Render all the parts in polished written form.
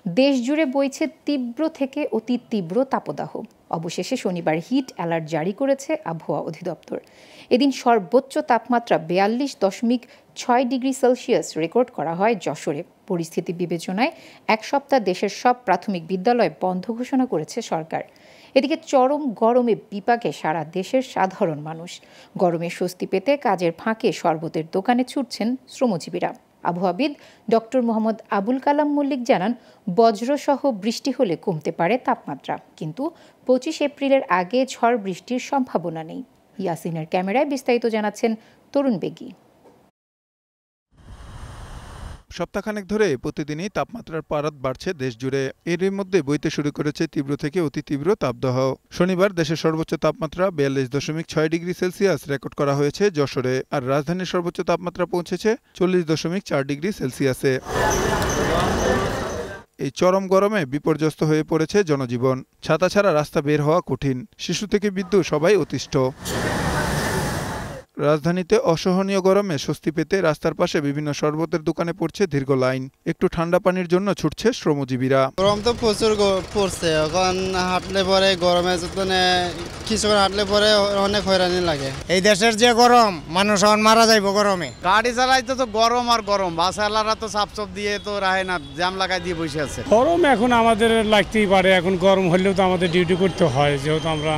দেশ জুড়ে বইছে তীব্র থেকে অতি তীব্র তাপদাহ। অবশেষে শনিবার হিট অ্যালার্ট জারি করেছে আবহাওয়া অধিদপ্তর। এদিন সর্বোচ্চ তাপমাত্রা ৪২.৬ ডিগ্রি সেলসিয়াস রেকর্ড করা হয় যশোরে। পরিস্থিতি বিবেচনায় এক সপ্তাহ দেশের সব প্রাথমিক বিদ্যালয় বন্ধ ঘোষণা করেছে সরকার। এদিকে চরম গরমে বিপাকে সারা দেশের সাধারণ মানুষ। গরমে স্বস্তি পেতে কাজের ফাঁকে শরবতের দোকানে ছুটছেন শ্রমজীবীরা। আবহাওয়াবিদ ডক্টর মোহাম্মদ আবুল কালাম মল্লিক জানান, বজ্রসহ বৃষ্টি হলে কমতে পারে তাপমাত্রা, কিন্তু ২৫ এপ্রিলের আগে ঝড় বৃষ্টির সম্ভাবনা নেই। ইয়াসিনের ক্যামেরায় বিস্তারিত জানাচ্ছেন তরুণ বেগী। সপ্তাহখানেক ধরে প্রতিদিনই তাপমাত্রার পারদ বাড়ছে দেশ জুড়ে। এরই মধ্যে বইতে শুরু করেছে তীব্র থেকে অতি তীব্র তাপদাহ। শনিবার দেশের সর্বোচ্চ তাপমাত্রা ৪২.৬ ডিগ্রি সেলসিয়াস রেকর্ড করা হয়েছে যশোরে, আর রাজধানীর সর্বোচ্চ তাপমাত্রা পৌঁছেছে ৪০.৪ ডিগ্রি সেলসিয়াসে। এই চরম গরমে বিপর্যস্ত হয়ে পড়েছে জনজীবন। ছাতা ছাড়া রাস্তা বের হওয়া কঠিন। শিশু থেকে বৃদ্ধ সবাই অতিষ্ঠ। রাজধানীতে অসহনীয় গরমে স্বস্তি পেতে রাস্তার পাশে বিভিন্ন শরবতের দোকানে পড়ছে দীর্ঘ লাইন। একটু ঠান্ডা পানির জন্য ছুটছে শ্রমজীবীরা। গরম তো প্রচুর পড়ছে, এখন হাঁটলে পরে গরমে কিছুক্ষণ হাঁটলে পরে অনেক হয়রানি লাগে। এই দেশের যে গরম, মানুষ এখন মারা যাইব গরমে। গাড়ি চালাইতে তো গরম আর গরম, বাসওয়ালারা তো চাপ দিয়ে তো রাহে না, জ্যাম লাগাই দিয়ে বসে আছে। গরম এখন আমাদের লাগতেই পারে, এখন গরম হলেও তো আমাদের ডিউটি করতে হয়, যেহেতু আমরা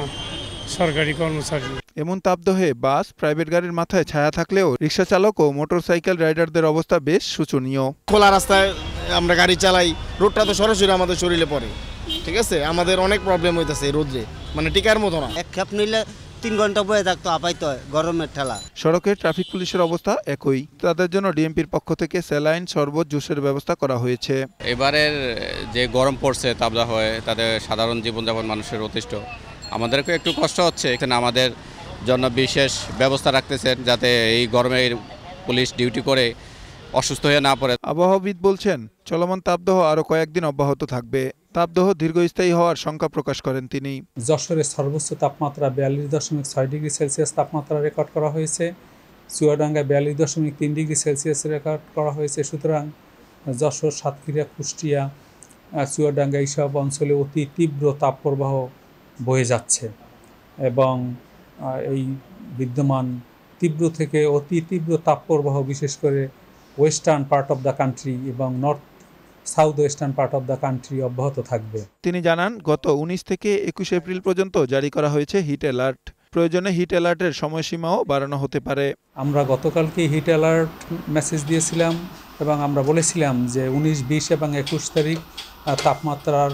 সরকারি কর্মচারী। এমন তাপদাহে বাস, প্রাইভেট গাড়ির মাথায় ছায়া থাকলেও রিক্সা চালক ও মোটরসাইকেল রাইডারদের অবস্থা বেশ শোচনীয়। খোলা রাস্তায় আমরা গাড়ি চালাই, রোডটা তো সরাসরি আমাদের শরীরে পড়ে, ঠিক আছে, আমাদের অনেক প্রবলেম হইতেছে এই রোদে, মানে টিকার মতো না। এক খেপ নিলে ৩ ঘন্টা বয়ে থাকতো আপাইতে হয় গরমের ঠেলা। সড়কে ট্রাফিক পুলিশের অবস্থা একই। তাদের জন্য ডিএমপির পক্ষ থেকে স্যালাইন, শরবত, জুসের ব্যবস্থা করা হয়েছে। এবারের যে গরম পড়ছে তাপদাহ হয়ে, তাদের সাধারণ জীবনযাপন মানুষের অতিষ্ঠ। আমাদেরকে একটু কষ্ট হচ্ছে, এখানে আমাদের জন্য বিশেষ ব্যবস্থা রাখতেছেন যাতে এই গরমে পুলিশ ডিউটি করে অসুস্থ হয়ে না পড়ে। আবহাওয়াবিদ বলছেন, চলমান তাপদাহ আরও কয়েকদিন অব্যাহত থাকবে। তাপদাহ দীর্ঘস্থায়ী হওয়ার শঙ্কা প্রকাশ করেন তিনি। যশোরের সর্বোচ্চ তাপমাত্রা ৪২.৬ ডিগ্রি সেলসিয়াস তাপমাত্রা রেকর্ড করা হয়েছে। চুয়াডাঙ্গায় ৪২.৩ ডিগ্রি সেলসিয়াস রেকর্ড করা হয়েছে। সুতরাং যশোর, সাতক্ষীরা, কুষ্টিয়া, চুয়াডাঙ্গা এইসব অঞ্চলে অতি তীব্র তাপপ্রবাহ বয়ে যাচ্ছে এবং এই বিদ্যমান তীব্র থেকে অতি তীব্র তাপপ্রবাহ বিশেষ করে western part of the country এবং north south western part of the country অব্যাহত থাকবে। তিনি জানান, গত ১৯ থেকে ২১ এপ্রিল পর্যন্ত জারি করা হয়েছে হিট অ্যালার্ট। প্রয়োজনে হিট অ্যালার্টের সময়সীমাও বাড়ানো হতে পারে। আমরা গতকালকে হিট অ্যালার্ট মেসেজ দিয়েছিলাম এবং আমরা বলেছিলাম যে ১৯, ২০ এবং ২১ তারিখ তাপমাত্রার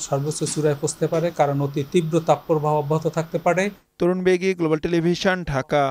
সর্বোচ্চ চূড়ায় পৌঁছতে পারে, কারণ অতি তীব্র তাপপ্রবাহ অব্যাহত থাকতে পারে। তরুণ বেগী, গ্লোবাল টেলিভিশন, ঢাকা।